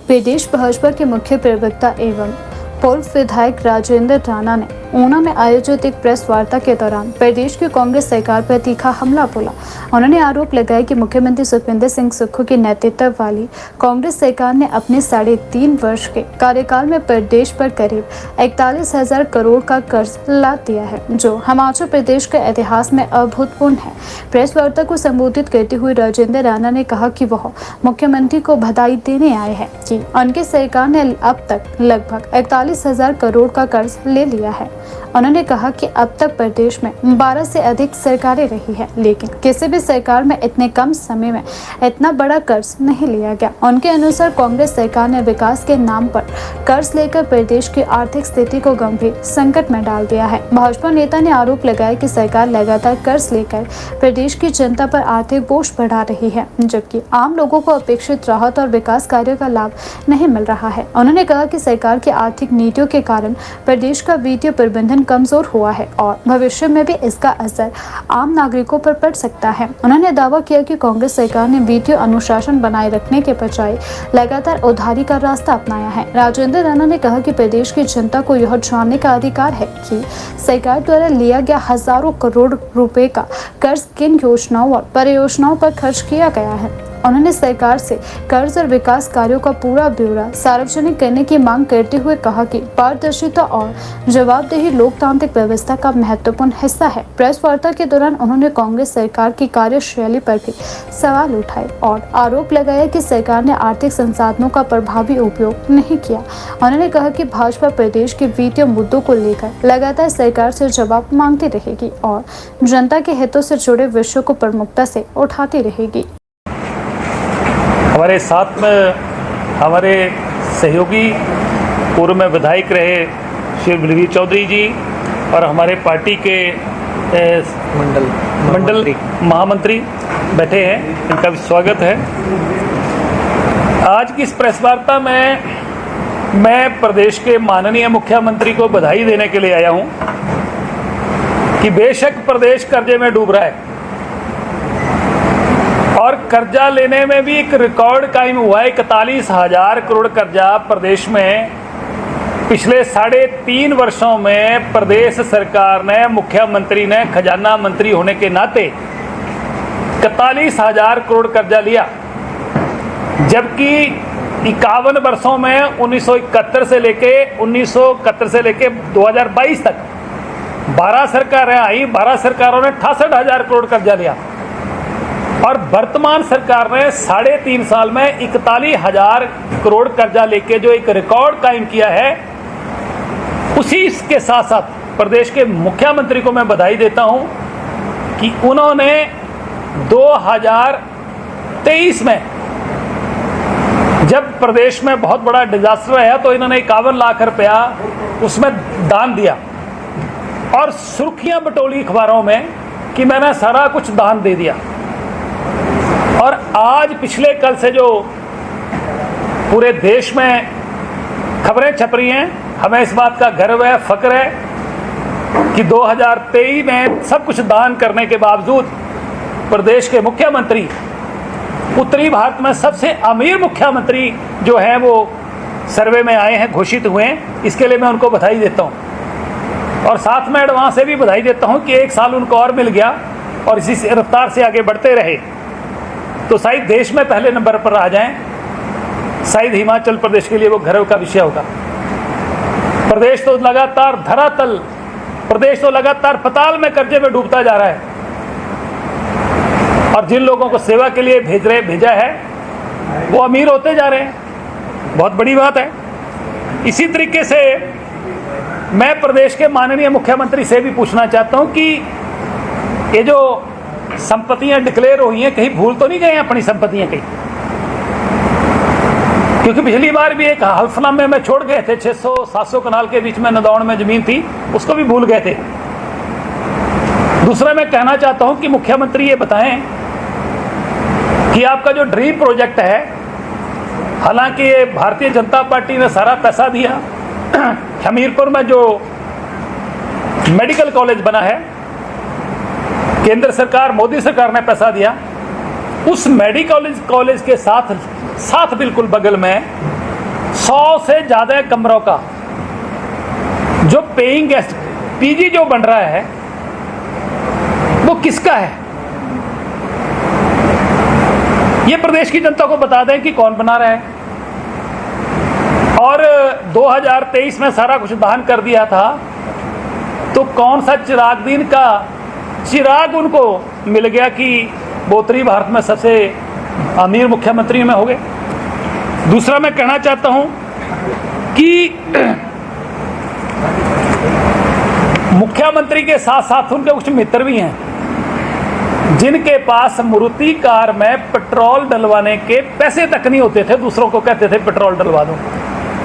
प्रदेश भाजपा के मुख्य प्रवक्ता एवं पूर्व विधायक राजेंद्र राणा ने ऊना में आयोजित एक प्रेस वार्ता के दौरान प्रदेश की कांग्रेस सरकार पर तीखा हमला बोला। उन्होंने आरोप लगाया कि मुख्यमंत्री सुखविंदर सिंह सुक्खू के नेतृत्व वाली कांग्रेस सरकार ने अपने 3.5 वर्ष के कार्यकाल में प्रदेश पर करीब 41,000 करोड़ का कर्ज लाद दिया है, जो हिमाचल प्रदेश के इतिहास में अभूतपूर्व है। प्रेस वार्ता को संबोधित करते हुए राजेंद्र राणा ने कहा कि वह मुख्यमंत्री को बधाई देने आए हैं कि उनकी सरकार ने अब तक लगभग 41,000 करोड़ का कर्ज ले लिया है। उन्होंने कहा कि अब तक प्रदेश में 12 से अधिक सरकारें रही है, लेकिन किसी भी सरकार में इतने कम समय में इतना बड़ा कर्ज नहीं लिया गया। उनके अनुसार कांग्रेस सरकार ने विकास के नाम पर कर्ज लेकर प्रदेश की आर्थिक स्थिति को गंभीर संकट में डाल दिया है। भाजपा नेता ने आरोप लगाया कि सरकार लगातार कर्ज लेकर प्रदेश की जनता पर आर्थिक बोझ बढ़ा रही है, जबकि आम लोगों को अपेक्षित राहत और विकास कार्यों का लाभ नहीं मिल रहा है। उन्होंने कहा कि सरकार की आर्थिक नीतियों के कारण प्रदेश का वित्तीय प्रबंधन कमजोर हुआ है और भविष्य में भी इसका असर आम नागरिकों पर पड़ सकता है। उन्होंने दावा किया कि कांग्रेस सरकार ने वित्तीय अनुशासन बनाए रखने के बजाय लगातार उधारी का रास्ता अपनाया है। राजेंद्र राणा ने कहा कि प्रदेश की जनता को यह जानने का अधिकार है कि सरकार द्वारा लिया गया हजारों करोड़ रुपए का कर्ज किन योजनाओं और परियोजनाओं पर खर्च किया गया है। उन्होंने सरकार से कर्ज और विकास कार्यों का पूरा ब्यौरा सार्वजनिक करने की मांग करते हुए कहा कि पारदर्शिता और जवाबदेही लोकतांत्रिक व्यवस्था का महत्वपूर्ण हिस्सा है। प्रेस वार्ता के दौरान उन्होंने कांग्रेस सरकार की कार्यशैली पर भी सवाल उठाए और आरोप लगाया कि सरकार ने आर्थिक संसाधनों का प्रभावी उपयोग नहीं किया। उन्होंने कहा कि भाजपा प्रदेश के वित्तीय मुद्दों को लेकर लगातार सरकार से जवाब मांगती रहेगी और जनता के हितों से जुड़े विषयों को प्रमुखता से उठाती रहेगी। हमारे साथ में हमारे सहयोगी पूर्व में विधायक रहे श्री बलवीर चौधरी जी और हमारे पार्टी के मंडल महामंत्री बैठे हैं, इनका भी स्वागत है। आज की इस प्रेस वार्ता में मैं प्रदेश के माननीय मुख्यमंत्री को बधाई देने के लिए आया हूं कि बेशक प्रदेश कर्जे में डूब रहा है और कर्जा लेने में भी एक रिकॉर्ड कायम हुआ है। 41,000 करोड़ कर्जा प्रदेश में पिछले 3.5 वर्षों में प्रदेश सरकार ने, मुख्यमंत्री ने खजाना मंत्री होने के नाते 41,000 करोड़ कर्जा लिया, जबकि 51 वर्षों में 1971 से लेके 2022 तक 12 सरकारें आई, 12 सरकारों ने 68,000 करोड़ कर्जा लिया और वर्तमान सरकार ने 3.5 साल में 41,000 करोड़ कर्जा लेके जो एक रिकॉर्ड कायम किया है, उसी के साथ साथ प्रदेश के मुख्यमंत्री को मैं बधाई देता हूं कि उन्होंने 2023 में जब प्रदेश में बहुत बड़ा डिजास्टर आया तो इन्होंने 51 लाख रुपया उसमें दान दिया और सुर्खियां बटोली अखबारों में कि मैंने सारा कुछ दान दे दिया। और आज पिछले कल से जो पूरे देश में खबरें छप रही हैं, हमें इस बात का गर्व है, फक्र है कि 2023 में सब कुछ दान करने के बावजूद प्रदेश के मुख्यमंत्री उत्तरी भारत में सबसे अमीर मुख्यमंत्री जो हैं वो सर्वे में आए हैं, घोषित हुए हैं। इसके लिए मैं उनको बधाई देता हूं और साथ में एडवांस से भी बधाई देता हूं कि 1 साल उनको और मिल गया और इसी रफ्तार से आगे बढ़ते रहे तो शायद देश में पहले नंबर पर आ जाएं। शायद हिमाचल प्रदेश के लिए वो गर्व का विषय होगा। प्रदेश तो लगातार पताल में कर्जे में डूबता जा रहा है और जिन लोगों को सेवा के लिए भेजा है वो अमीर होते जा रहे हैं। बहुत बड़ी बात है। इसी तरीके से मैं प्रदेश के माननीय मुख्यमंत्री से भी पूछना चाहता हूं कि ये जो संपत्तियां डिक्लेयर हुई हैं, कहीं भूल तो नहीं गए अपनी संपत्तियां कहीं? क्योंकि पिछली बार भी एक हल्फनामे में छोड़ गए थे, 600-700 कनाल के बीच में नदौड़ में जमीन थी, उसको भी भूल गए थे। दूसरा मैं कहना चाहता हूं कि मुख्यमंत्री ये बताएं कि आपका जो ड्रीम प्रोजेक्ट है, हालांकि ये भारतीय जनता पार्टी ने सारा पैसा दिया, हमीरपुर में जो मेडिकल कॉलेज बना है, केंद्र सरकार, मोदी सरकार ने पैसा दिया। उस मेडिकल कॉलेज के साथ बिल्कुल बगल में 100 से ज़्यादा कमरों का जो पेइंग गेस्ट पीजी जो बन रहा है वो किसका है? ये प्रदेश की जनता को बता दें कि कौन बना रहा है। और 2023 में सारा कुछ दान कर दिया था तो कौन सा चिरागदीन का चिराग उनको मिल गया कि वो उत्तरी भारत में सबसे अमीर मुख्यमंत्री में हो गए। दूसरा मैं कहना चाहता हूं कि मुख्यमंत्री के साथ साथ उनके कुछ मित्र भी हैं जिनके पास मारुति कार में पेट्रोल डलवाने के पैसे तक नहीं होते थे, दूसरों को कहते थे पेट्रोल डलवा दो।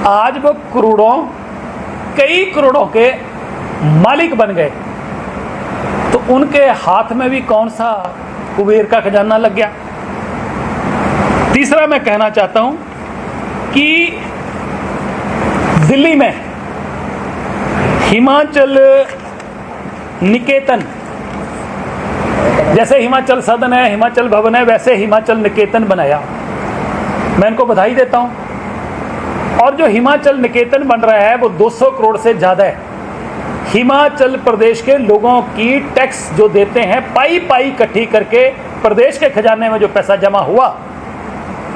आज वो करोड़ों, कई करोड़ों के मालिक बन गए। तो उनके हाथ में भी कौन सा कुबेर का खजाना लग गया। तीसरा मैं कहना चाहता हूं कि दिल्ली में हिमाचल निकेतन, जैसे हिमाचल सदन है, हिमाचल भवन है, वैसे हिमाचल निकेतन बनाया। मैं इनको बधाई देता हूं। और जो हिमाचल निकेतन बन रहा है वो 200 करोड़ से ज़्यादा है। हिमाचल प्रदेश के लोगों की टैक्स जो देते हैं पाई पाई इकट्ठी करके प्रदेश के खजाने में जो पैसा जमा हुआ,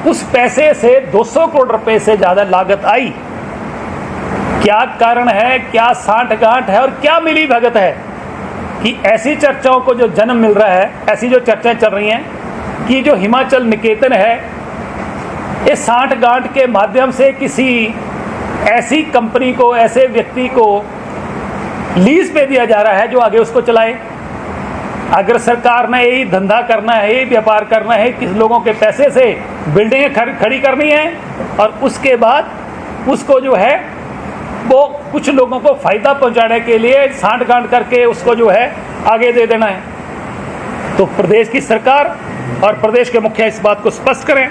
उस पैसे से 200 करोड़ रुपए से ज़्यादा लागत आई। क्या कारण है, क्या सांठ-गांठ है और क्या मिली भगत है कि ऐसी चर्चाओं को जो जन्म मिल रहा है, ऐसी जो चर्चाएं चल रही हैं कि जो हिमाचल निकेतन है ये सांठ-गांठ के माध्यम से किसी ऐसी कंपनी को, ऐसे व्यक्ति को लीज पे दिया जा रहा है जो आगे उसको चलाए। अगर सरकार ने यही धंधा करना है, यही व्यापार करना है, किस लोगों के पैसे से बिल्डिंगें खड़ी करनी है और उसके बाद उसको जो है वो कुछ लोगों को फायदा पहुंचाने के लिए सांठ-गांठ करके उसको जो है आगे दे देना है। तो प्रदेश की सरकार और प्रदेश के मुखिया इस बात को स्पष्ट करें।